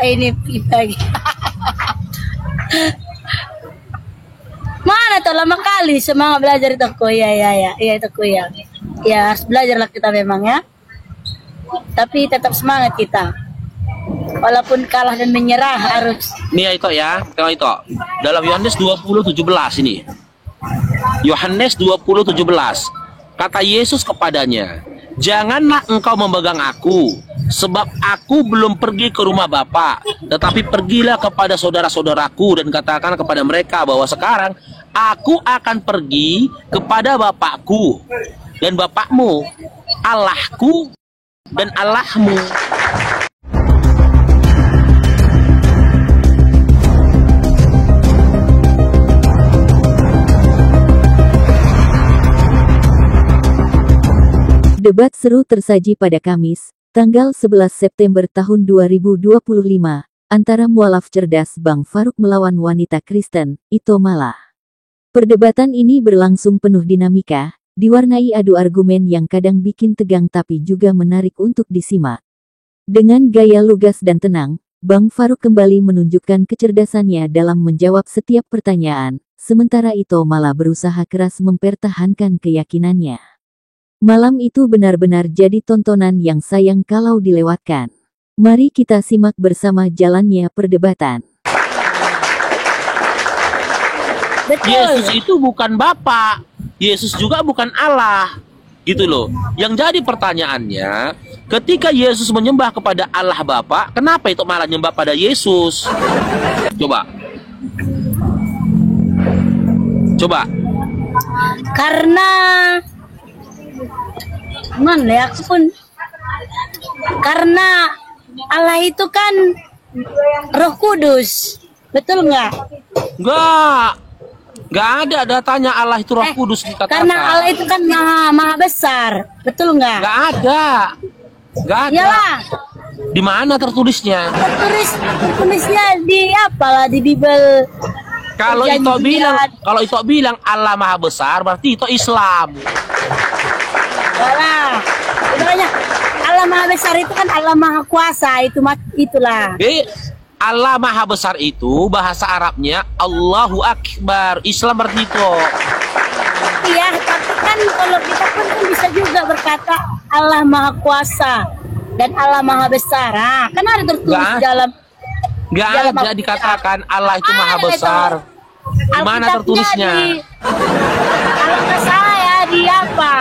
ini pagi. Mana tuh lama kali semangat belajar itu aku ya itu aku ya. Ya harus belajarlah kita memang ya. Tapi tetap semangat kita. Walaupun kalah dan menyerah harus. Nih itu ya, tengok itu. Dalam Yohanes 20:17 ini. Yohanes 20:17. Kata Yesus kepadanya, "Janganlah engkau memegang aku, sebab aku belum pergi ke rumah Bapa, tetapi pergilah kepada saudara-saudaraku dan katakan kepada mereka bahwa sekarang aku akan pergi kepada Bapakku dan Bapakmu, Allahku dan Allahmu." Debat seru tersaji pada Kamis, tanggal 11 September tahun 2025, antara mualaf cerdas Bang Faruk melawan wanita Kristen, Ito Mala. Perdebatan ini berlangsung penuh dinamika, diwarnai adu argumen yang kadang bikin tegang tapi juga menarik untuk disimak. Dengan gaya lugas dan tenang, Bang Faruk kembali menunjukkan kecerdasannya dalam menjawab setiap pertanyaan, sementara Ito Mala berusaha keras mempertahankan keyakinannya. Malam itu benar-benar jadi tontonan yang sayang kalau dilewatkan. Mari kita simak bersama jalannya perdebatan. Betul. Yesus itu bukan Bapa, Yesus juga bukan Allah, gitu loh. Yang jadi pertanyaannya, ketika Yesus menyembah kepada Allah Bapa, kenapa itu malah nyembah pada Yesus? Coba. Karena mana ya aku pun karena Allah itu kan Roh Kudus, betul nggak? Nggak ada datanya Allah itu Roh Kudus dikatakan. Karena Allah itu kan maha besar, betul nggak? Nggak ada. Yalah. Di mana tertulisnya? Tertulisnya di apalah di Bible. Kalau itu bilang Allah maha besar, berarti itu Islam. Walah, sebenarnya Allah maha besar itu kan Allah maha kuasa, itulah. Allah maha besar itu bahasa Arabnya Allahu Akbar. Islam berarti itu. Iya, tapi kan kalau kita pun bisa juga berkata Allah maha kuasa dan Allah maha besar. Nah, kan ada tertulis dalam. Nggak ada dikatakan Allah itu maha besar. Di mana tertulisnya? Kalau nggak salah ya di apa?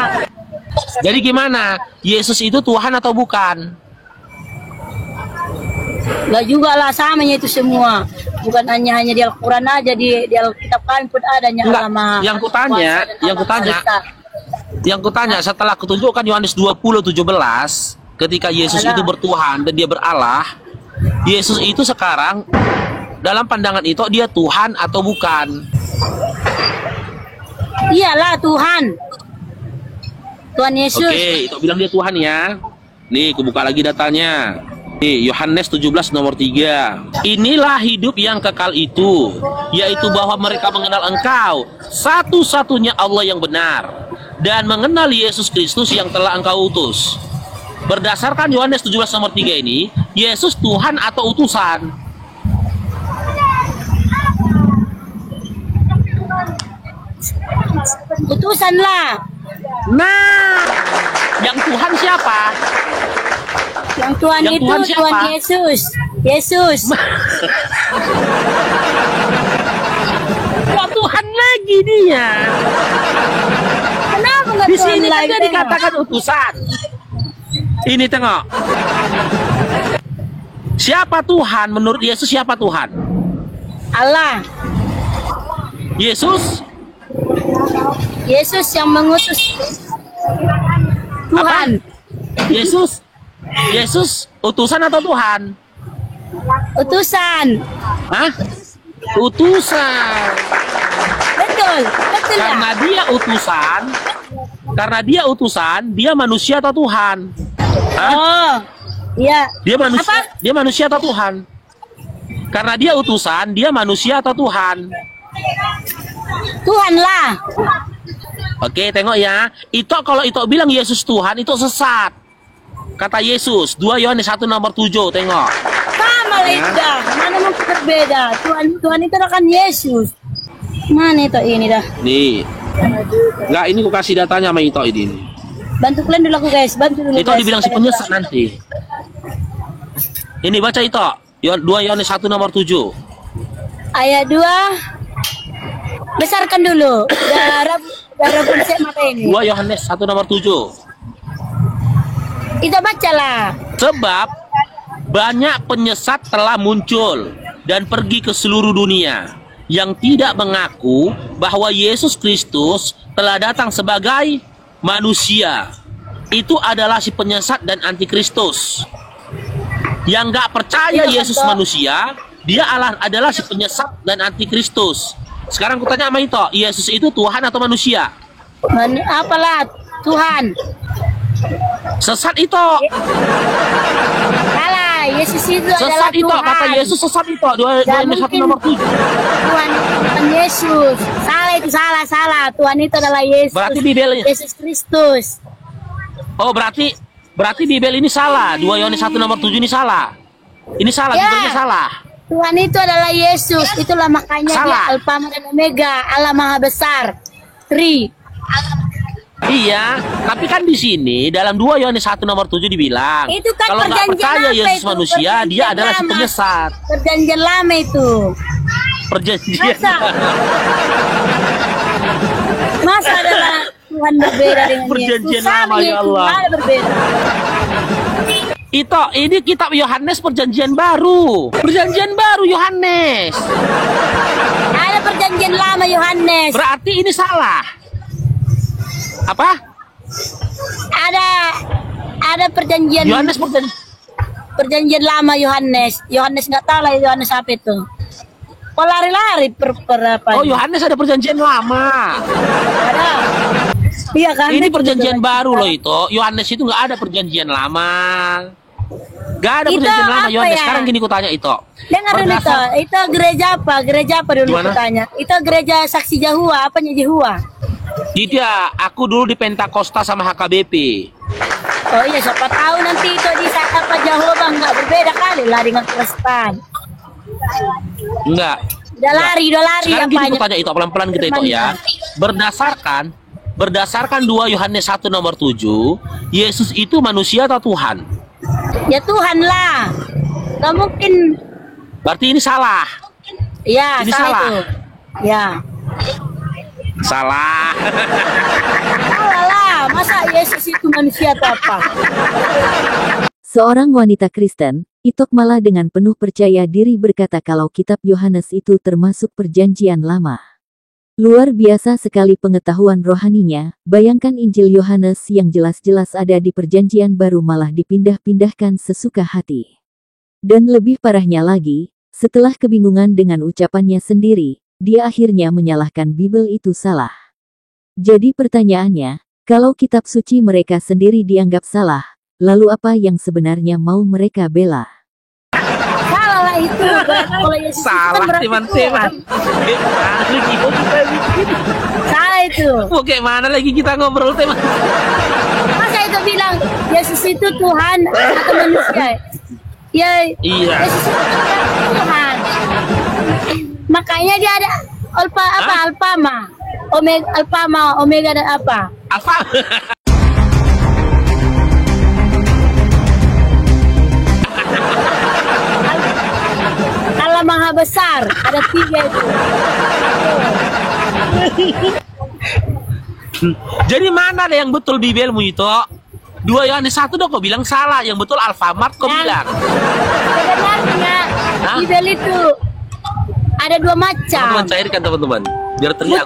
Jadi gimana? Yesus itu Tuhan atau bukan? Nggak juga lah, samanya itu semua. Bukan hanya di Al-Quran aja, di Alkitab kami pun adanya Allah maha. Yang kutanya setelah kutunjukkan Yohanes 20:17, ketika Yesus itu bertuhan dan dia berallah, Yesus itu sekarang dalam pandangan itu dia Tuhan atau bukan? Iyalah Tuhan. Tuhan Yesus. Oke, itu bilang dia Tuhan ya. Nih, kubuka lagi datanya. Nih, Yohanes 17 nomor 3. Inilah hidup yang kekal itu, yaitu bahwa mereka mengenal Engkau, satu-satunya Allah yang benar, dan mengenal Yesus Kristus yang telah Engkau utus. Berdasarkan Yohanes 17 nomor 3 ini, Yesus Tuhan atau utusan? Utusan lah. Nah, yang Tuhan siapa? Yang Tuhan itu Tuhan Yesus. Yesus. Kok Tuhan lagi dia? Kenapa nggak Di Tuhan sini lagi? kan dikatakan utusan. Ini tengok. Siapa Tuhan? Menurut Yesus siapa Tuhan? Allah. Yesus? Yesus yang mengutus Tuhan. Apa? Yesus utusan atau Tuhan? Utusan. Hah? Utusan. Betul ya. Karena dia utusan, dia manusia atau Tuhan? Hah? Oh, iya. Dia manusia atau Tuhan? Karena dia utusan, dia manusia atau Tuhan? Tuhan lah. Oke, tengok ya. Kalau itu bilang Yesus Tuhan, itu sesat. Kata Yesus, 2 Yohanes 1 nomor 7, tengok. Sama itu Dah, mana mungkin berbeda? Tuhan itu kan Yesus. Mana itu ini dah? Nih. Enggak, ini aku kasih datanya sama Ito ini. Bantu kalian dulu aku guys, bantu dulu. Itu guys. dibilang si penyesat nanti. Ini baca Ito. 2 Yohanes 1 nomor 7. Ayat 2. Besarkan dulu. Darah bersih mata ini. 2 Yohanes 1 nomor 7. Itu bacalah. Sebab banyak penyesat telah muncul dan pergi ke seluruh dunia yang tidak mengaku bahwa Yesus Kristus telah datang sebagai manusia. Itu adalah si penyesat dan antikristus. Yang nggak percaya Yesus manusia, dia adalah si penyesat dan antikristus. Sekarang kutanya sama Ito, Yesus itu Tuhan atau manusia? Apalah Tuhan. Sesat Ito. Salah, Yesus itu adalah Sesat Ito, Tuhan. kata Yesus sesat Ito. 2 Yohanes 1 nomor 7. Tuhan itu bukan Yesus. Salah itu salah. Tuhan itu adalah Yesus. Berarti Bibelnya. Yesus Kristus. Oh, berarti Bibel ini salah. 2 Yohanes 1 nomor 7 ini salah. Ini salah, Ya. Bibelnya salah. Tuhan itu adalah Yesus. Itulah makanya Salah. dia Alfa dan Omega, Allah Maha Besar. Iya, tapi kan di sini dalam 2 Yohanes 1 nomor 7 dibilang, Itu kan kalau nggak perjanjian percaya lama Yesus itu, manusia, dia perjanjian adalah si lama. penyesat. Perjanjian lama itu. Perjanjian. Masa adalah Tuhan berbeda dengan Perjanjian Yesus? lama, ya Allah. Ada berbeda. Itu, ini kitab Yohanes perjanjian baru. Perjanjian baru Yohanes. Ada perjanjian lama Yohanes. Berarti ini salah. Apa? Ada perjanjian Yohanes perjanjian lama Yohanes. Yohanes nggak tahu lah Yohanes apa itu. Kok lari-lari per apa? Oh, Yohanes ada perjanjian lama. Ada. Iya kan? Ini perjanjian baru loh itu. Yohanes itu nggak ada perjanjian lama. Nggak ada Itu perjanjian lama apa Yohanes. ya? Sekarang gini ku tanya itu. Dengar dulu itu gereja apa? Gereja apa dulu Gimana? tanya? Itu gereja Saksi Yahua, apanya Yahua? Tidak, aku dulu di Pentakosta sama HKBP. Oh iya, siapa tahu nanti itu di apa Yahua bang nggak berbeda kali lah dengan Kristen. Enggak. Udah lari Sekarang gini ku apanya? tanya itu pelan-pelan kita itu ya. Berdasarkan 2 Yohanes 1 nomor 7, Yesus itu manusia atau Tuhan? Ya Tuhan lah. Gak mungkin. Berarti ini salah. Ya, Ini salah salah. itu. Ya. Salah. Salah lah. Masa Yesus itu manusia atau apa? Seorang wanita Kristen, Itok malah dengan penuh percaya diri berkata kalau kitab Yohanes itu termasuk perjanjian lama. Luar biasa sekali pengetahuan rohaninya, bayangkan Injil Yohanes yang jelas-jelas ada di perjanjian baru malah dipindah-pindahkan sesuka hati. Dan lebih parahnya lagi, setelah kebingungan dengan ucapannya sendiri, dia akhirnya menyalahkan Bible itu salah. Jadi pertanyaannya, kalau kitab suci mereka sendiri dianggap salah, lalu apa yang sebenarnya mau mereka bela? Salah lah itu. Kalau Yesus itu kan Salah berarti teman-teman. salah itu. Oke, mana lagi kita ngobrol teman? Masa itu bilang Yesus itu Tuhan atau manusia? Ya, Iya. Yesus itu kan Tuhan. Makanya dia ada Alpama, Omega dan apa? Apa? Allah Maha Besar, ada 3 itu. Jadi mana ada yang betul Bibelmu itu? 2 Yohanes 1 dong kau bilang salah, yang betul Alfamart kau bilang. Sebenarnya Hah? Bibel itu ada 2 macam. Teman-teman cairkan teman-teman. Biar teriak.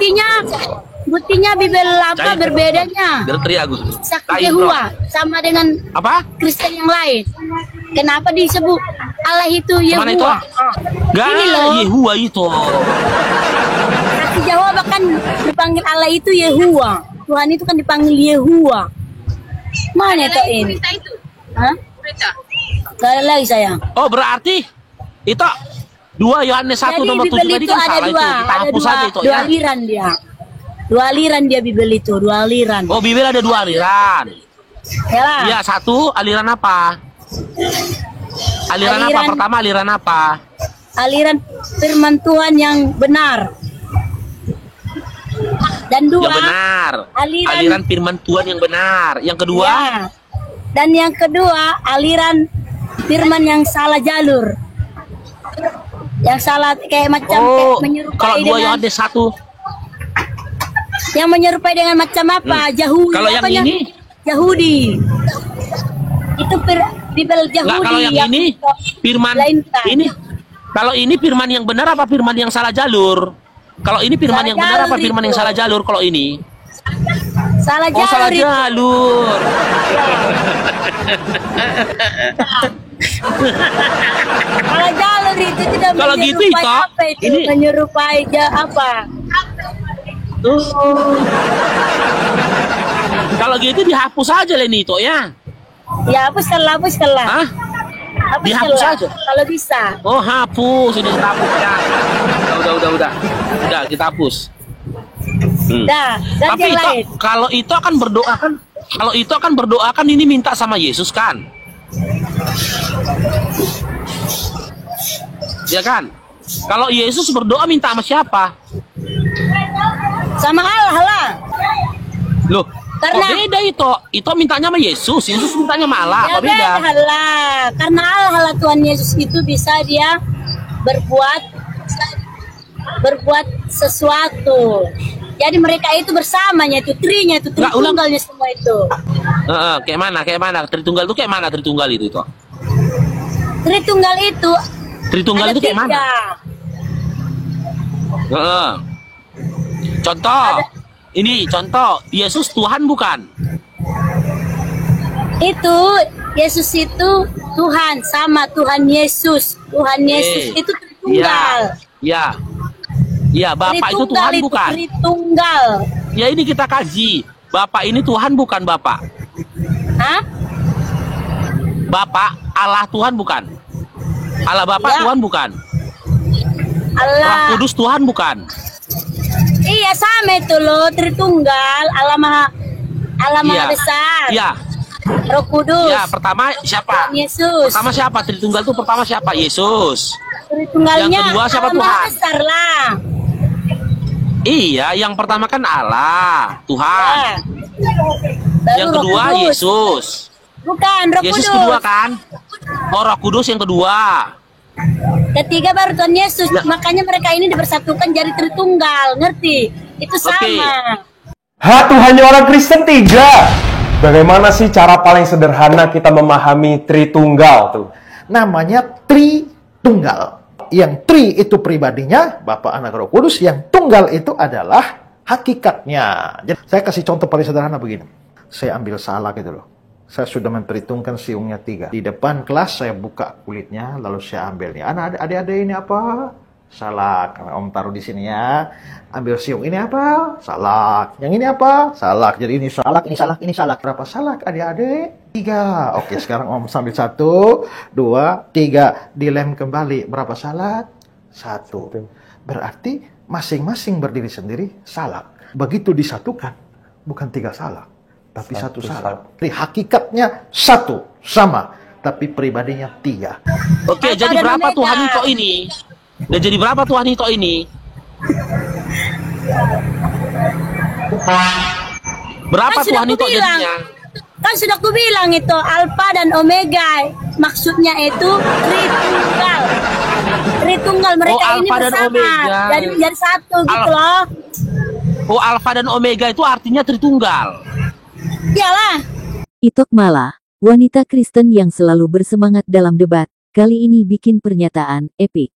Buktinya Bibel apa Cairkan. bedanya? Biar teriak Gus. Saksi Cair, bro. Yahua sama dengan Apa? Kristen yang lain. Kenapa disebut Allah itu Mana itu? Yahua? Gak, Ini loh. Yehua itu. Saksi Yahua bahkan dipanggil Allah itu Yahua. Tuhan itu kan dipanggil Yahua. Mana itu ini? Hah? Gak ada lagi sayang. Oh, berarti itu 2 Yohanes 1 Jadi nomor 7 Bibel tadi itu kan ada salah itu. dua, Kita ada hapus saja itu dua ya. aliran dia. 2 aliran dia Bibel itu, 2 aliran. Oh, Bibel ada 2 aliran. Ya lah. Iya, 1 aliran apa? Aliran apa? Pertama aliran apa? Aliran firman Tuhan yang benar. Dan dua, Yang benar. Aliran firman Tuhan yang benar. Yang kedua? Ya. Dan yang kedua, aliran firman yang salah jalur. Yang salah kayak macam kayak menyerupai kalau dua dengan Yohanes 1. yang menyerupai dengan macam apa? Yahudi. Kalau yang ini? Yahudi. Itu Bibel Yahudi. Nggak, kalau yang ini firman ini. Kalau ini firman yang benar apa firman yang salah jalur? Kalau ini firman yang benar apa firman yang salah jalur? Kalau ini salah jalur. salah jalur. Salah jalur itu tidak Kalau gitu menyerupai itu, apa itu? ini Menyerupai apa? Kalau gitu dihapus aja Leni itu ya. Ya hapuskanlah. Hah? Dihapus aja. Kalau bisa. Oh hapus, ini kita hapus ya. Udah kita hapus. Dah, dan Tapi yang itu, lain. kalau itu akan berdoa kan ini minta sama Yesus kan? Ya kan? Kalau Yesus berdoa minta sama siapa? Sama Allah lah. Loh, Karena kok beda itu? Itu mintanya sama Yesus mintanya sama Allah, ya kok beda? beda lah. Karena Allah lah Tuhan Yesus itu bisa dia berbuat sesuatu. Jadi mereka itu bersamanya itu trinya itu tritunggalnya semua itu. Kayak mana? Tritunggal itu kayak mana Tritunggal itu? Tritunggal itu Tritunggal itu kayak mana? Contoh. Ini contoh, Yesus Tuhan bukan? Itu Yesus itu Tuhan sama Tuhan Yesus. Tuhan Yesus itu Tritunggal. Ya, Bapak itu Tuhan bukan? Tritunggal. Ya ini kita kaji. Bapak ini Tuhan bukan Bapak? Hah? Bapak Allah Tuhan bukan? Allah Bapak Ya. Tuhan bukan? Allah. Roh Kudus Tuhan bukan? Iya sama itu loh Tritunggal. Allah Maha Iya. Besar. Iya. Roh Kudus. Ya, pertama siapa? Tuhan Yesus. Pertama siapa? Tritunggal itu pertama siapa? Yesus. Tritunggalnya Yang kedua siapa Allah Maha Tuhan? Besar lah. Iya, yang pertama kan Allah, Tuhan. Ya. Baru Yang Roh kedua Kudus. Yesus. Bukan Roh Yesus Kudus. kedua kan? Oh, Roh Kudus yang kedua. Ketiga baru Tuhan Yesus. Ya. Makanya mereka ini dipersatukan jadi Tritunggal. Ngerti? Itu sama. Tuhannya orang Kristen 3. Bagaimana sih cara paling sederhana kita memahami Tritunggal tuh? Namanya Tritunggal. Yang Tri itu pribadinya, Bapa, Anak, Roh Kudus. Yang Tunggal itu adalah hakikatnya. Jadi, saya kasih contoh paling sederhana begini. Saya ambil salak gitu loh. Saya sudah memperhitungkan siungnya 3. Di depan kelas saya buka kulitnya, lalu saya ambilnya. Adik-adik ini apa? Salak. Om taruh di sini ya. Ambil siung ini apa? Salak. Yang ini apa? Salak. Jadi ini salak, ini salak, ini salak. Berapa salak adik-adik? 3. Oke, sekarang Om sambil 1, 2, 3. Dilem kembali. Berapa salak? 1. Berarti masing-masing berdiri sendiri salak. Begitu disatukan, bukan 3 salak, tapi 1 salak. Jadi hakikatnya 1, sama. Tapi pribadinya 3. Oke, jadi berapa Tuhan itu ini? Dan jadi berapa Tuhan itu ini? Berapa Kan sudah Tuhan itu kubilang. jadinya? Kan sudah aku bilang itu Alfa dan Omega. Maksudnya itu Tritunggal. Tritunggal mereka ini Alfa dan bersama. Omega. Jadi menjadi satu gitu loh. Oh, Alfa dan Omega itu artinya Tritunggal. Iyalah. Itok Mala, wanita Kristen yang selalu bersemangat dalam debat, kali ini bikin pernyataan epik.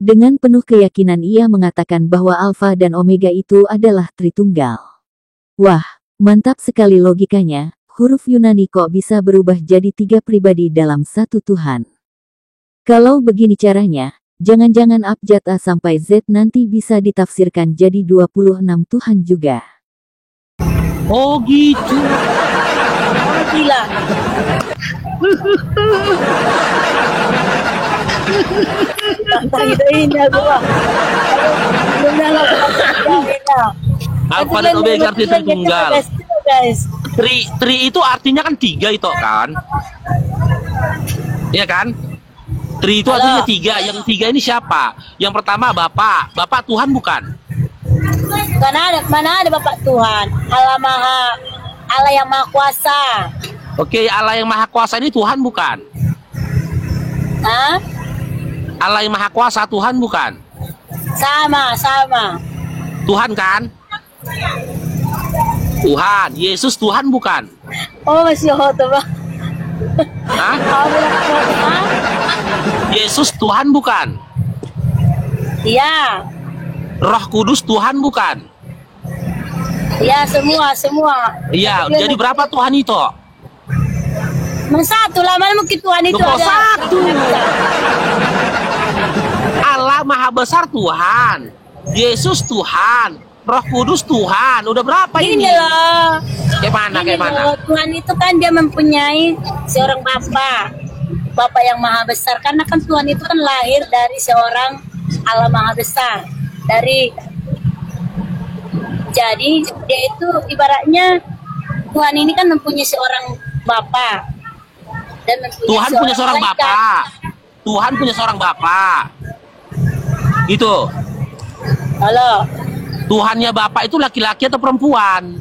Dengan penuh keyakinan ia mengatakan bahwa Alfa dan Omega itu adalah Tritunggal. Wah, mantap sekali logikanya, huruf Yunani kok bisa berubah jadi 3 pribadi dalam satu Tuhan. Kalau begini caranya, jangan-jangan abjad A sampai Z nanti bisa ditafsirkan jadi 26 Tuhan juga. Oh gitu. Gila. Gitu ini aku Pak. Alfa dan Omega artinya Tritunggal. Tri itu artinya kan 3 itu kan? Iya kan? Tri itu Halo. artinya tiga. Yang tiga ini siapa? Yang pertama Bapak. Bapak Tuhan bukan? Mana ada Bapak Tuhan? Allah yang Maha Kuasa. Oke, Allah yang Maha Kuasa ini Tuhan bukan? Hah? Allah yang Maha Kuasa Tuhan bukan? Sama. Tuhan kan? Tuhan. Yesus Tuhan bukan? Oh, masih hoto Bang. Hah? Oh, bilang Tuhan. Yesus Tuhan bukan? Iya. Roh Kudus Tuhan bukan? Iya, semua. Iya, Tapi jadi berapa Tuhan itu? Satu lah, mana mungkin Tuhan itu Kok ada. satu? Allah Maha Besar Tuhan. Yesus Tuhan. Roh Kudus Tuhan. Udah berapa Ini ini? loh. Kayak mana? Loh, Tuhan itu kan dia mempunyai seorang Bapa yang maha besar. Karena kan Tuhan itu kan lahir dari seorang Allah maha besar. Jadi dia itu ibaratnya Tuhan ini kan mempunyai seorang Bapa dan Tuhan punya seorang malaikat. Bapa. Tuhan punya seorang Bapa. Gitu. Halo, Tuhannya Bapak itu laki-laki atau perempuan?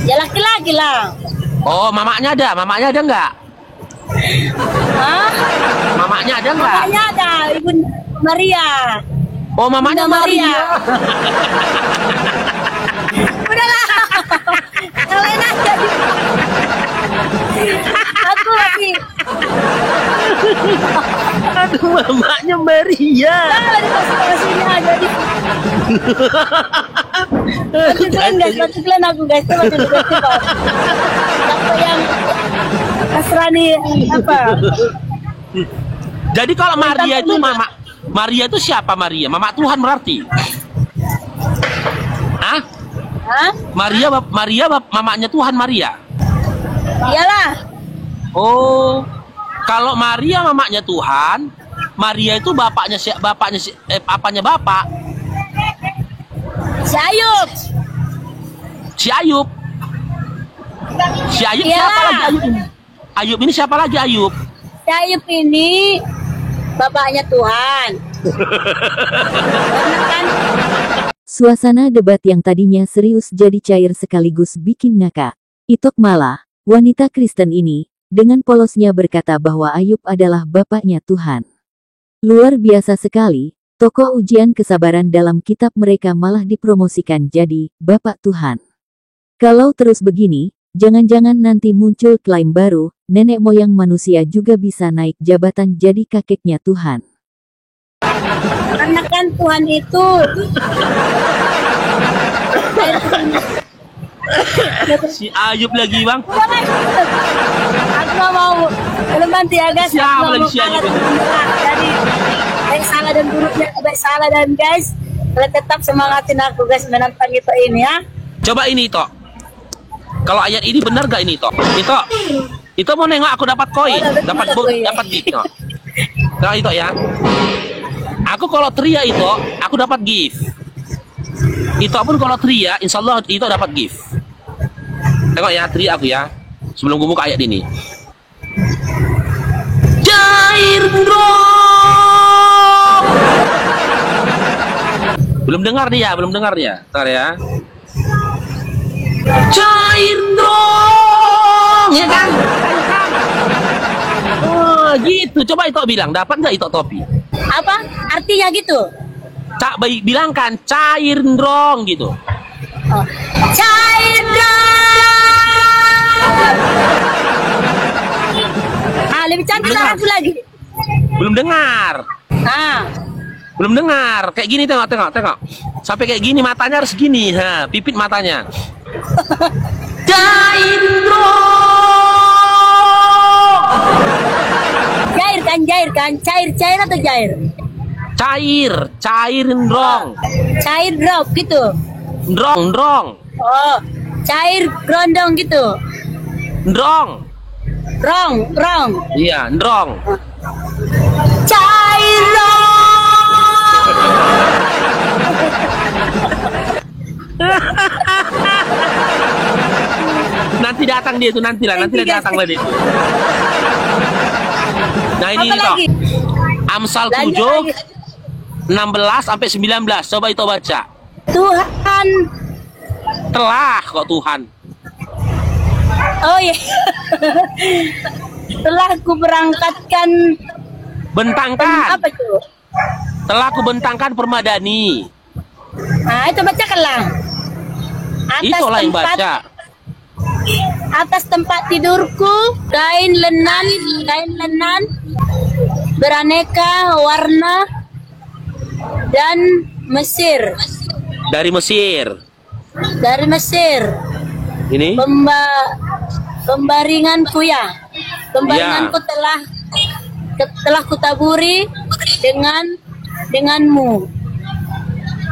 ya laki-laki lah. Oh, mamanya ada nggak? Hah? Mamanya ada nggak? Makanya ada Ibu Maria. Oh, mamanya Bunda Maria. Udahlah. Kalian aja. Aku lagi. Aduh, mamanya Maria. Dikasih ke sini aja di. Bantu kalian aku guys, bantu Pak. Apa yang Nasrani apa? Jadi kalau Maria itu Maria itu siapa Maria? Mama Tuhan berarti? Hah? Hah? Maria mamanya Tuhan Maria. Iyalah. Oh, kalau Maria mamanya Tuhan, Maria itu apanya Bapak? Si Ayub. Si Ayub. Si Ayub Iyalah. siapa lagi Ayub ini? Ayub ini siapa lagi Ayub? Si Ayub ini bapaknya Tuhan. Karena kan Suasana debat yang tadinya serius jadi cair sekaligus bikin ngakak. Itok malah, wanita Kristen ini, dengan polosnya berkata bahwa Ayub adalah bapaknya Tuhan. Luar biasa sekali, tokoh ujian kesabaran dalam kitab mereka malah dipromosikan jadi Bapak Tuhan. Kalau terus begini, jangan-jangan nanti muncul klaim baru, nenek moyang manusia juga bisa naik jabatan jadi kakeknya Tuhan. karena kan Tuhan itu Si Ayub lagi bang. udah guys. Aku nggak mau belum nanti ya guys. Aku Siapa nggak lagi mau si Ayub kalah ini? menyerah. Jadi baik salah dan buruknya baik salah dan guys, kalian tetap semangatin aku guys menantang itu ini ya. Coba ini Tok. Kalau ayat ini benar gak ini Tok? Itu mau nengok aku dapat koin, dapat gift Tok. Nah itu ya. Aku kalau tria itu, aku dapat gift. Itu pun kalau tria, insya Allah itu dapat gift. Tengok ya, tria aku ya. Sebelum gue buka ayat ini. Cair dong. Belum dengar dia. Ntar ya. Cair dong, ya kan? Oh gitu. Coba itu bilang, dapat nggak itu topi? Apa artinya gitu? Cak baik bilang kan cair dong gitu. Oh. Cair dong. Lebih cantik Dengar. aku lagi. Belum dengar. Belum dengar. Kayak gini tengok. Sampai kayak gini matanya harus gini. Ha, pipit matanya. Cair dong. Jair kan? Cair atau jair? Cairin dong. Cair drop gitu. Ndrong. Oh, cair grondong gitu. Ndrong. Rong. Iya, ndrong. Cair Nanti datang dia tuh nanti datang lah dia. Nah ini Apa toh. lagi? Amsal Lanjut 7 lagi. 16 sampai 19. Coba itu baca. Tuhan. Telah kok Tuhan. Oh iya. Telah ku berangkatkan Bentangkan. apa itu? Telah ku bentangkan permadani. Nah, itu bacakanlah. Itulah yang baca. Atas tempat tidurku kain lenan beraneka warna dan Mesir. Dari Mesir. Ini Pembaringanku ya. Pembaringanku telah kutaburi denganmu.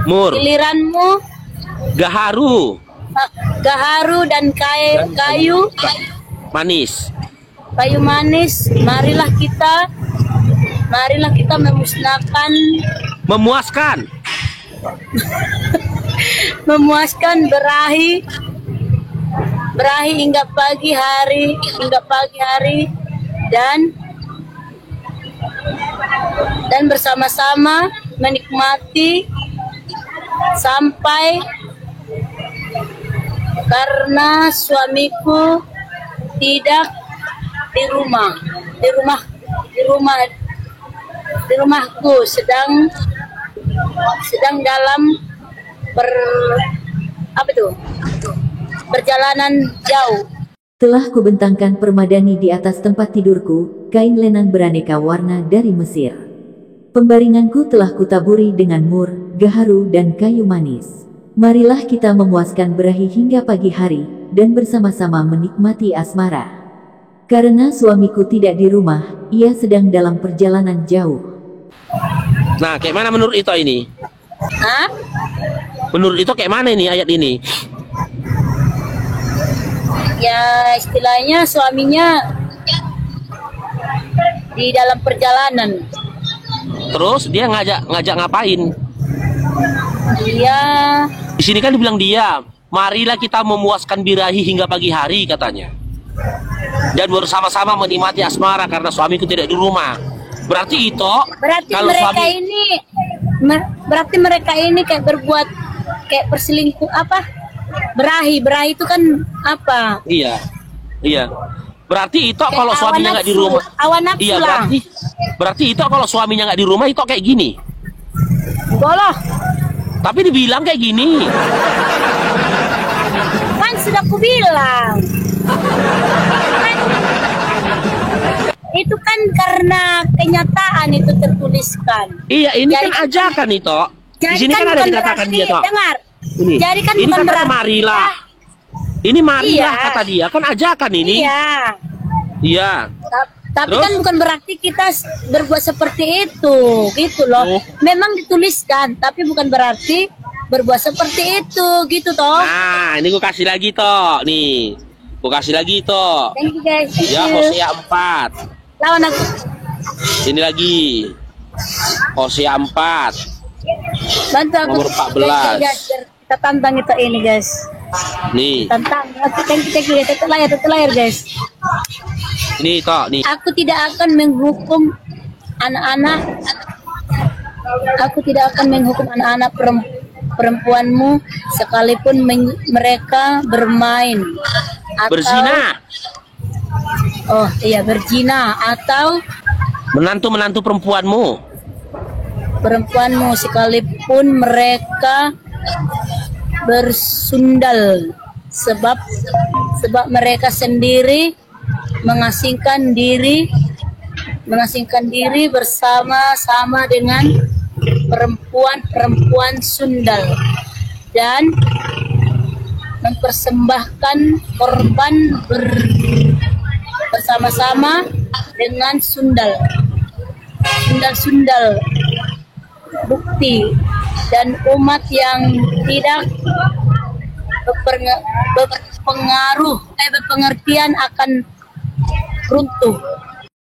Mur. Giliranmu Gaharu. gaharu dan kayu Manis. manis. Marilah kita memuaskan berahi hingga pagi hari dan bersama-sama menikmati sampai karena suamiku tidak di rumahku sedang dalam perjalanan jauh. Telah kubentangkan permadani di atas tempat tidurku, kain lenan beraneka warna dari Mesir. Pembaringanku telah kutaburi dengan mur, gaharu dan kayu manis. Marilah kita memuaskan berahi hingga pagi hari, dan bersama-sama menikmati asmara. Karena suamiku tidak di rumah, ia sedang dalam perjalanan jauh. Nah, kayak mana menurut itu ini? Hah? Menurut itu kayak mana ini ayat ini? Ya istilahnya suaminya di dalam perjalanan. Terus dia ngajak ngapain? Dia Di sini kan dibilang dia, marilah kita memuaskan birahi hingga pagi hari katanya. Dan bersama-sama menikmati asmara karena suamiku tidak di rumah. Berarti itu kalau berarti mereka ini kayak berbuat kayak perselingkuh berahi itu kan apa? Iya. Berarti itu Kayak kalau suaminya nggak di rumah. Awan nafsu Iya, lah. berarti itu kalau suaminya nggak di rumah itu kayak gini. Bolah. Tapi dibilang kayak gini. Kan sudah kubilang. Itu kan karena kenyataan itu tertuliskan. Iya, ini Jadi- kan ajakan itu. Di sini kan ada bukan dikatakan berarti- dia toh. Dengar. Ini. Jadi kan Ini bukan kan berarti marilah. Ini marilah Iya. kata dia, kan ajakan ini. Iya. Iya. Tapi Terus? kan bukan berarti kita berbuat seperti itu, gitu loh. Oh. Memang dituliskan, tapi bukan berarti berbuat seperti itu, gitu toh. Nah, ini gue kasih lagi toh. Nih. Gue kasih lagi toh. Thank you guys. Thank Ya, you. Hosea 4. Lawan aku. Ini lagi. Hosea 4. Bantu aku. Nomor 14. Guys, kita tantang itu ini guys. Nih. Tantang. Thank you guys. Itu layar guys. Ini toh, nih. Aku tidak akan menghukum anak-anak. Aku tidak akan menghukum anak-anak perempuanmu sekalipun mereka bermain atau Berzina. Oh iya, berzina atau Menantu-menantu perempuanmu. sekalipun mereka bersundal sebab mereka sendiri mengasingkan diri bersama-sama dengan perempuan sundal dan mempersembahkan korban bersama-sama dengan sundal bukti dan umat yang tidak berpengertian akan runtuh.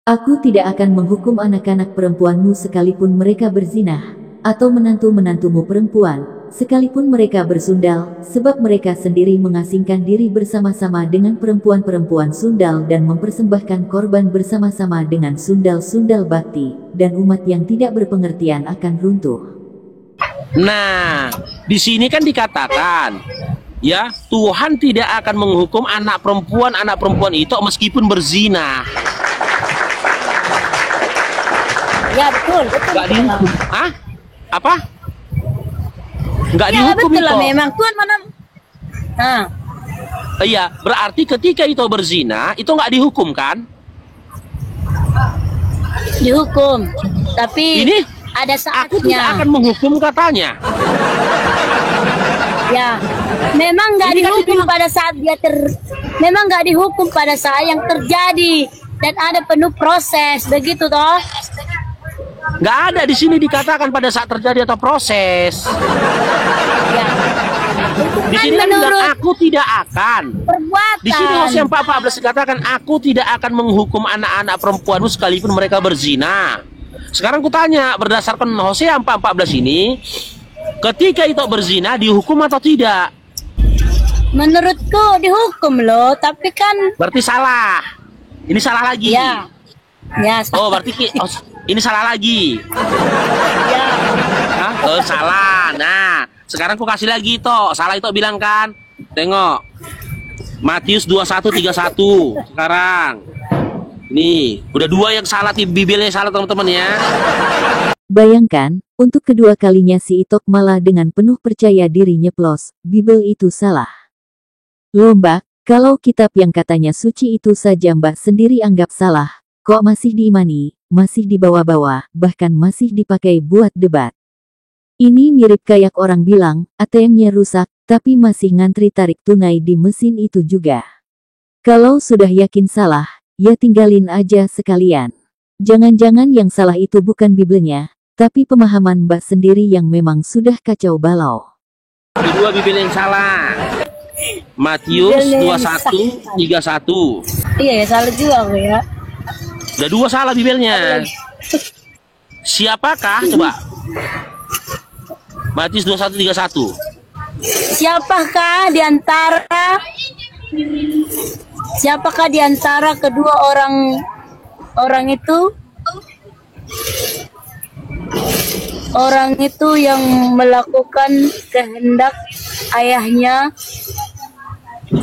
Aku tidak akan menghukum anak-anak perempuanmu sekalipun mereka berzina, atau menantu-menantumu perempuan, sekalipun mereka bersundal, sebab mereka sendiri mengasingkan diri bersama-sama dengan perempuan-perempuan sundal dan mempersembahkan korban bersama-sama dengan sundal-sundal bakti, dan umat yang tidak berpengertian akan runtuh. Nah, di sini kan dikatakan, ya, Tuhan tidak akan menghukum anak perempuan itu meskipun berzina. Ya betul, betul. Nggak dihukum. Hah? Apa? Nggak Ya dihukum betul lah itu. memang Tuhan mana. Nah, Iya, berarti ketika itu berzina, itu nggak dihukum kan? dihukum. Tapi Ini ada aku tidak saatnya. akan menghukum katanya. Ya, memang nggak Ini kan dihukum pada saat memang nggak dihukum pada saat yang terjadi dan ada penuh proses, begitu toh? Nggak ada di sini dikatakan pada saat terjadi atau proses. Ya. Itu Di kan sini kan bilang, menurut aku tidak akan. perbuatan. Di sini Hosea 4:14 dikatakan, aku tidak akan menghukum anak-anak perempuanmu sekalipun mereka berzina. Sekarang kutanya, berdasarkan Hosea 4:14 ini, ketika itu berzina dihukum atau tidak? Menurutku dihukum loh, tapi kan Berarti salah. Ini salah lagi. ya, ya, Oh, berarti ini salah lagi. ya. Hah? Oh, salah. Nah, sekarang ku kasih lagi toh. Salah itu bilang kan. Tengok. Matius 21:31 sekarang. Nih, udah dua yang salah, bibelnya salah teman-teman ya. Bayangkan, untuk kedua kalinya si Itok malah dengan penuh percaya diri nyeplos, Bibel itu salah. Loh Mbak, kalau kitab yang katanya suci itu saja Mbak sendiri anggap salah, kok masih diimani, masih dibawa-bawa, bahkan masih dipakai buat debat. Ini mirip kayak orang bilang, ATM-nya rusak, tapi masih ngantri tarik tunai di mesin itu juga. Kalau sudah yakin salah, ya tinggalin aja sekalian. Jangan-jangan yang salah itu bukan Bibelnya, tapi pemahaman Mbak sendiri yang memang sudah kacau balau. Kedua bibel yang salah. Matius Bibelnya yang 21:31. Iya ya, salah juga aku ya. Udah dua salah bibelnya. Siapakah coba? Matius 21:31. Siapakah di antara kedua orang itu? Orang itu yang melakukan kehendak ayahnya.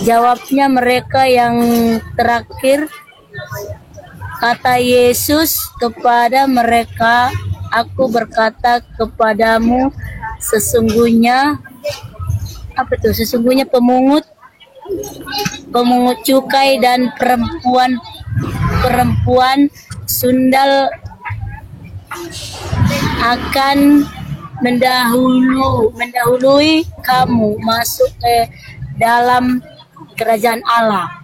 Jawabnya mereka yang terakhir. Kata Yesus kepada mereka, aku berkata kepadamu, sesungguhnya sesungguhnya pemungut cukai dan perempuan sundal akan mendahului kamu masuk ke dalam kerajaan Allah.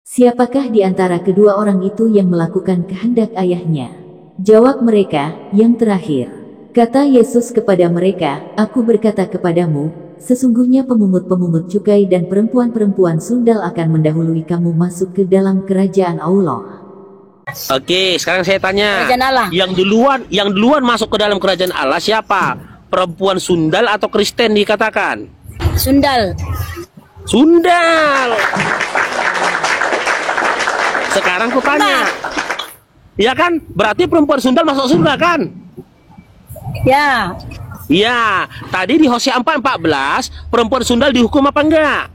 Siapakah di antara kedua orang itu yang melakukan kehendak ayahnya? Jawab mereka, yang terakhir. Kata Yesus kepada mereka, aku berkata kepadamu, sesungguhnya pemungut-pemungut cukai dan perempuan-perempuan sundal akan mendahului kamu masuk ke dalam kerajaan Allah. Oke, sekarang saya tanya. Kerajaan Allah. Yang duluan masuk ke dalam kerajaan Allah siapa? Perempuan sundal atau Kristen dikatakan? Sundal. Sundal. Sekarang ku tanya. Iya kan? Berarti perempuan sundal masuk surga kan? Ya, Iya. Tadi di Hosea 4:14 perempuan sundal dihukum apa enggak?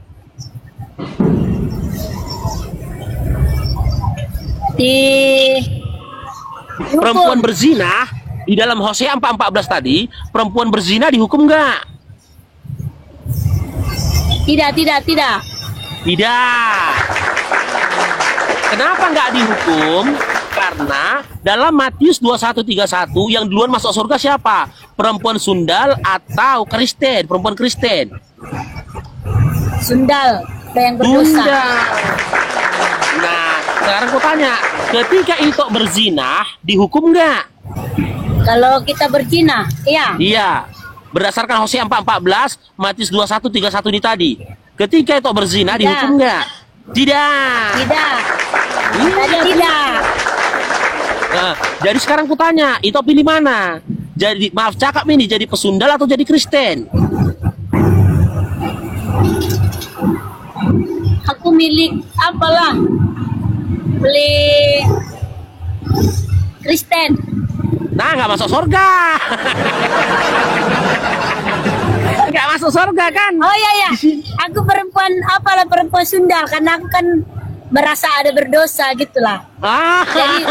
Perempuan berzina di dalam Hosea 4:14 tadi, perempuan berzina dihukum enggak? Tidak. Tidak. Kenapa nggak dihukum? Karena dalam Matius 21:31 yang duluan masuk surga siapa? Perempuan sundal atau Kristen? Perempuan Kristen. Sundal yang berdosa. Sundal. Nah, sekarang aku tanya, ketika itu berzina dihukum nggak? Kalau kita berzina, iya. Iya. Berdasarkan Hosea 4:14, Matius 21:31 ini tadi. Ketika itu berzina Tidak. dihukum nggak? Tidak. Tidak. Iya, Tidak. Nah, jadi sekarang ku tanya, itu pilih mana? Jadi maaf cakap ini jadi pesundal atau jadi Kristen? milik apalah, milik Kristen. Nah, nggak masuk surga. Nggak masuk surga kan? Oh iya ya, aku perempuan apalah, perempuan Sunda, karena aku kan merasa ada berdosa gitulah. Ah. Jadi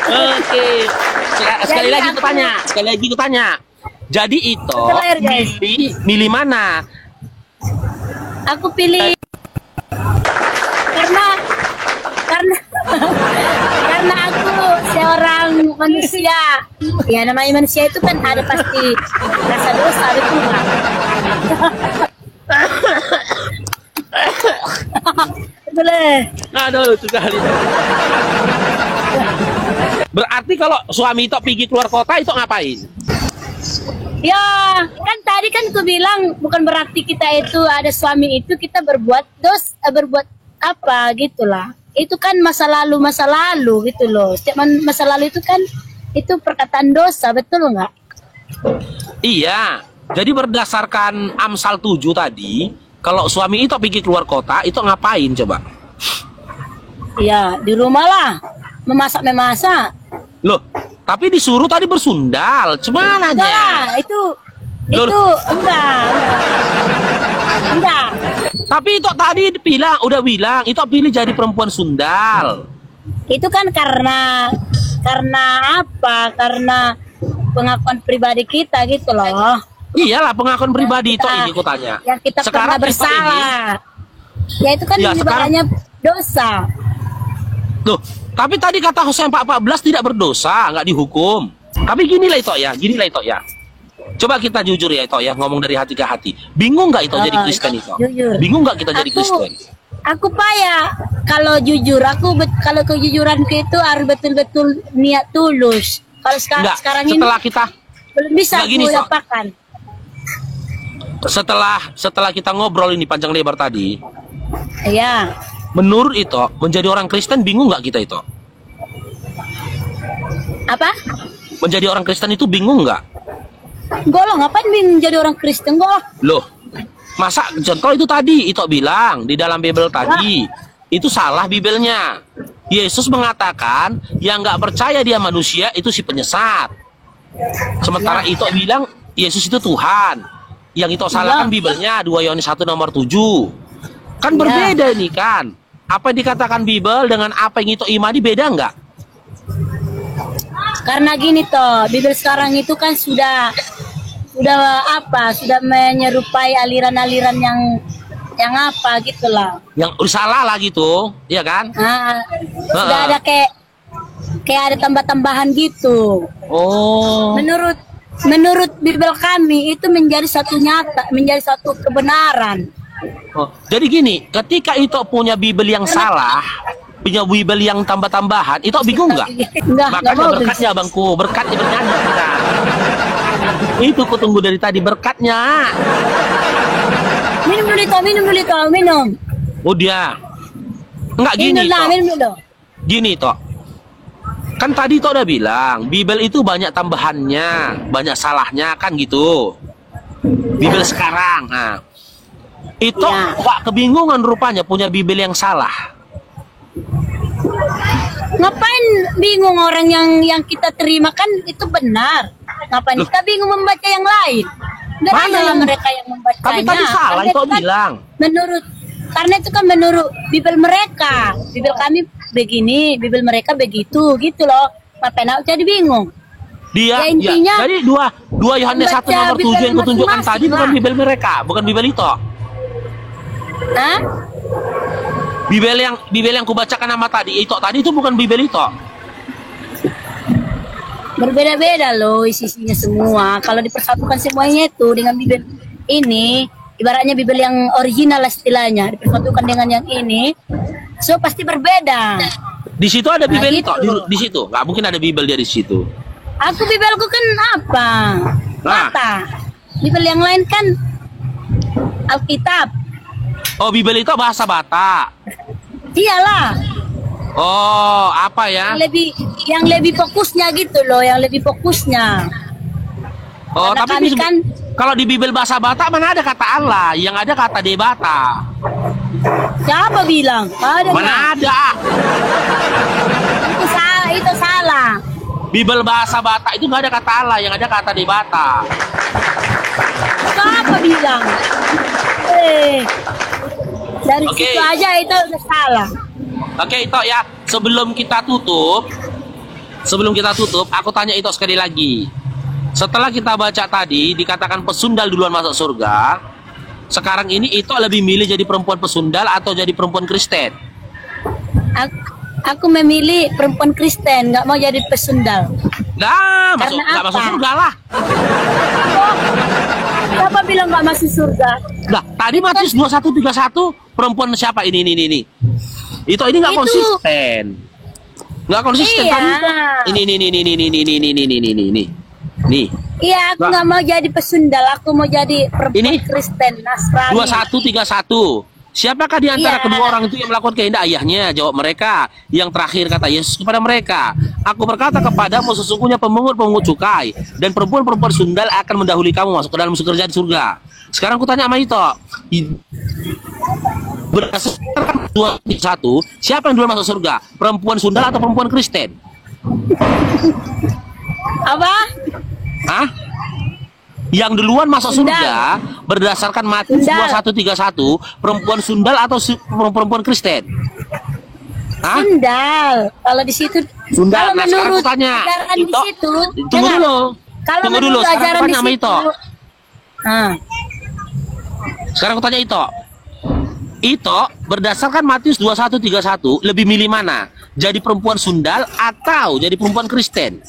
Oke. Sekali Jadi lagi aku- kutanya. Jadi itu Terakhir, guys. milih mana? aku pilih karena karena aku seorang manusia. Ya namanya manusia itu kan ada pasti rasa dosa, betul nggak? Boleh. Aduh, lucu kali. Berarti kalau suami itu pergi keluar kota itu ngapain? Ya, kan tadi kan aku bilang bukan berarti kita itu ada suami itu kita berbuat berbuat apa gitulah. Itu kan masa lalu gitu loh. Setiap masa lalu itu kan itu perkataan dosa, betul nggak? Iya. Jadi berdasarkan Amsal 7 tadi, kalau suami itu pergi keluar kota itu ngapain coba? Ya, di rumah lah. Memasak. Loh, tapi disuruh tadi bersundal. Cuman Enggak aja. lah, itu enggak. Tapi itu tadi udah bilang, itu pilih jadi perempuan sundal. Itu kan karena apa? Karena pengakuan pribadi kita gitu loh. Iyalah pengakuan pribadi itu Kita- ini kutanya. Yang kita pernah Sekarang kita bersalah. Ya itu kan Ya, ibaratnya dosa. Tuh, tapi tadi kata Hosea 4:14 tidak berdosa, nggak dihukum. Tapi ginilah itu ya. Coba kita jujur ya itu ya, ngomong dari hati ke hati. Bingung nggak itu jadi Kristen itu? Jujur. Bingung nggak kita jadi Kristen? Aku payah kalau jujur. Kalau kejujuranku itu harus betul-betul niat tulus. Kalau Nggak, sekarang ini setelah kita belum bisa nggak gini, aku Sok. dapatkan. setelah kita ngobrol ini panjang lebar tadi, Ya, menurut itu menjadi orang Kristen bingung nggak kita itu? apa? Menjadi orang Kristen itu bingung nggak? Enggak lah, ngapain bingung jadi orang Kristen? Enggak lah. Loh, masa contoh itu tadi itu bilang di dalam Bible tadi itu salah Bibelnya. Yesus mengatakan yang nggak percaya dia manusia itu si penyesat. Sementara itu bilang Yesus itu Tuhan. Yang itu salah kan Bibelnya 2 Yohanes 1 nomor 7. Kan berbeda nih kan. Apa yang dikatakan Bible dengan apa yang itu imani beda nggak? Karena gini toh, Bible sekarang itu kan sudah menyerupai aliran-aliran yang apa gitulah. Yang salah lah gitu, ya kan? Nah, sudah ada kayak ada tambah-tambahan gitu. Oh. Menurut Bible kami itu menjadi satu kebenaran. Oh, jadi gini, ketika itu punya Bible yang salah, punya Bible yang tambah-tambahan, itu bingung nggak? Enggak Makanya mau. berkatnya bangku, berkatnya bernyanyi kita. Itu ku tunggu dari tadi berkatnya. Minum dulu toh. Udah. Enggak gini toh. Minum dulu. Gini toh. Kan tadi toh udah bilang, Bible itu banyak tambahannya, banyak salahnya kan gitu. Bible sekarang. Nah. Itu Wak kebingungan rupanya punya Bible yang salah. Ngapain bingung orang yang kita terima kan itu benar. Ngapain kita bingung membaca yang lain? Mana yang mereka yang membacanya? Tapi tadi salah Karena itu kan bilang. Karena itu kan menurut Bible mereka. Bible kami begini, Bible mereka begitu, gitu loh. Ngapain aku jadi bingung? Dia, Ya, intinya, jadi 2 Yohanes 1 nomor 7 yang Bible kutunjukkan tadi masing-masing bukan lah. Bible mereka, bukan Bible itu. Hah? Bible yang kubacakan nama tadi itu bukan Bible itu. Berbeda-beda loh isinya semua. Kalau dipersatukan semuanya itu dengan Bible ini, ibaratnya Bible yang original lah istilahnya, dipersatukan dengan yang ini, so pasti berbeda. Di situ ada Bible itu, gitu. di situ. Nggak mungkin ada Bible dia di situ. Aku Bibelku kan apa? Mata. Bible yang lain kan Alkitab. Oh, Bible itu bahasa Batak. Iyalah. Oh, apa ya? Yang lebih fokusnya gitu loh, yang lebih fokusnya. Oh, Karena tapi kami kan Kalau di Bible bahasa Batak mana ada kata Allah, yang ada kata debata. Siapa bilang? Ada Mana nggak? ada? Itu salah, itu salah. Bible bahasa Batak itu nggak ada kata Allah, yang ada kata debata. Siapa bilang? Dari Oke. situ aja itu udah salah. Oke, Ito ya. Sebelum kita tutup, aku tanya Ito sekali lagi. Setelah kita baca tadi dikatakan pesundal duluan masuk surga, sekarang ini Ito lebih milih jadi perempuan pesundal atau jadi perempuan Kristen? Aku memilih perempuan Kristen, nggak mau jadi pesundal. Nah, Karena nggak masuk apa? surga lah. Siapa bilang nggak masuk surga? Nah, tadi Matius 21:31 perempuan siapa ini? Ito ini nggak Itu. konsisten. Nggak konsisten Iya. tadi. Ini. Nih, Iya, aku Nggak. nggak mau jadi pesundal, aku mau jadi perempuan Ini? Kristen, Nasrani. 21:31. Siapakah di antara Iya. kedua orang itu yang melakukan kehendak ayahnya? Jawab mereka. Yang terakhir kata Yesus kepada mereka, aku berkata kepadamu sesungguhnya pemungut cukai dan perempuan-perempuan sundal akan mendahului kamu masuk ke dalam kerajaan surga. Sekarang aku tanya sama Ito, berdasarkan 21, siapa yang duluan masuk surga? Perempuan sundal atau perempuan Kristen? Apa? Hah? Yang duluan masuk Sundal. surga berdasarkan Matius Sundal. 21:31 perempuan sundal atau perempuan Kristen? Hah? Sundal. Kalau di situ, Sundal. kalau Nah, sekarang menurut aku tanya, ajaran di Ito, situ, tunggu dengar. dulu. Kalau Tunggu dulu, menurut sekarang ajaran aku di tanya sama situ, Ito. ah, Sekarang aku tanya Ito berdasarkan Matius 21:31 lebih milih mana? Jadi perempuan sundal atau jadi perempuan Kristen?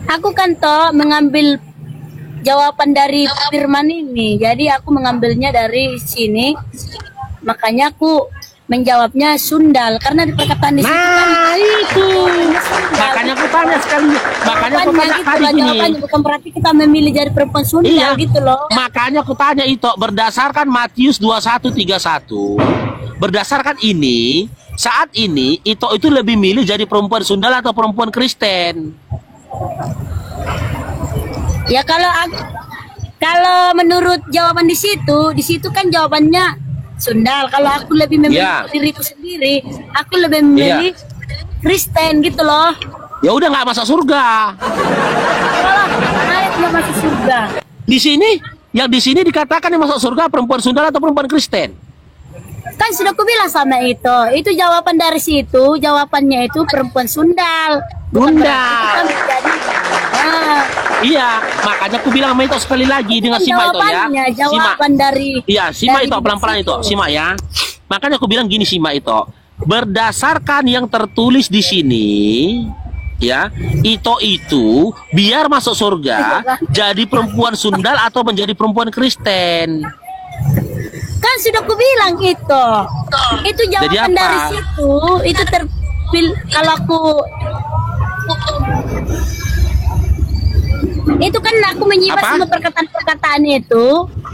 aku kan toh mengambil jawaban dari firman ini, jadi aku mengambilnya dari sini, makanya aku menjawabnya sundal karena di perkataan di situ kan Nah, itu. Makanya aku tanya sekali. Makanya aku jawabannya tanya gitu tadi loh, gini. jawabannya bukan berarti kita memilih jadi perempuan sundal Iya. gitu loh. Makanya aku tanya itu berdasarkan Matius 21:31. Berdasarkan ini, saat ini itu lebih milih jadi perempuan sundal atau perempuan Kristen? Ya kalau menurut jawaban di situ kan jawabannya sundal. Kalau aku lebih memilih Iya. diriku sendiri, aku lebih memilih Kristen gitu loh. Ya udah nggak masuk surga. Kalau ayat nggak masuk surga. Di sini dikatakan yang masuk surga perempuan sundal atau perempuan Kristen? Kan sudah aku bilang sama itu jawaban dari situ, jawabannya itu perempuan sundal. Bukan Sundal. berarti kita menjadi, Iya, makanya aku bilang sama itu sekali lagi dengan simak itu ya. jawabannya, jawaban dari Iya, simak dari itu pelan-pelan itu, situ. simak ya. Makanya aku bilang gini simak itu. Berdasarkan yang tertulis di sini, ya, itu biar masuk surga jadi perempuan sundal atau menjadi perempuan Kristen. Kan sudah aku bilang itu Jadi jawaban apa? dari situ, itu kalau aku itu kan aku menyimak Apa? sama perkataan-perkataan itu,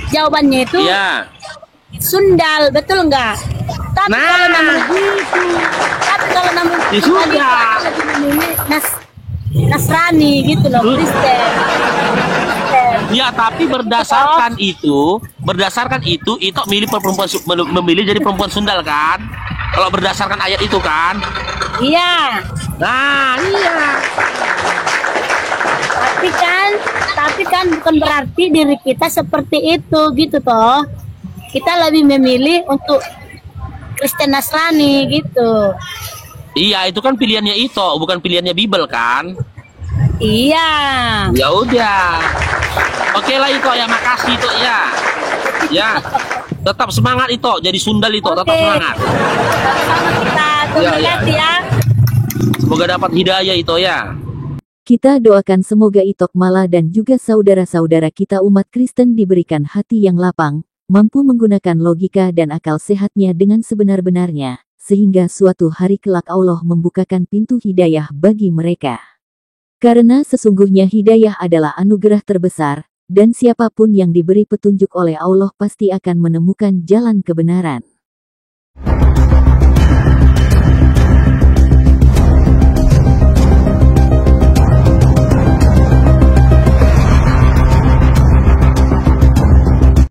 jawabannya itu Iya. sundal, betul enggak? Tapi Nah. kalau namun gitu, tapi kalau namun Ya sudah. aku lebih memilih Nasrani gitu loh, Kristen. Ya, tapi berdasarkan itu milih memilih jadi perempuan sundal kan? Kalau berdasarkan ayat itu kan? Iya, Nah, iya. tapi kan bukan berarti diri kita seperti itu gitu toh. Kita lebih memilih untuk Kristen Nasrani gitu. Iya, itu kan pilihannya itu, bukan pilihannya Bible kan? Iya. Ya udah. Oke lah itu ya, makasih itu ya. Ya. Tetap semangat itu, jadi sundal itu, tetap Oke. semangat. Sama kita Ya, komunikasi ya. Semoga dapat hidayah itu ya. Kita doakan semoga Itok Mala dan juga saudara-saudara kita umat Kristen diberikan hati yang lapang, mampu menggunakan logika dan akal sehatnya dengan sebenar-benarnya, sehingga suatu hari kelak Allah membukakan pintu hidayah bagi mereka. Karena sesungguhnya hidayah adalah anugerah terbesar, dan siapapun yang diberi petunjuk oleh Allah pasti akan menemukan jalan kebenaran.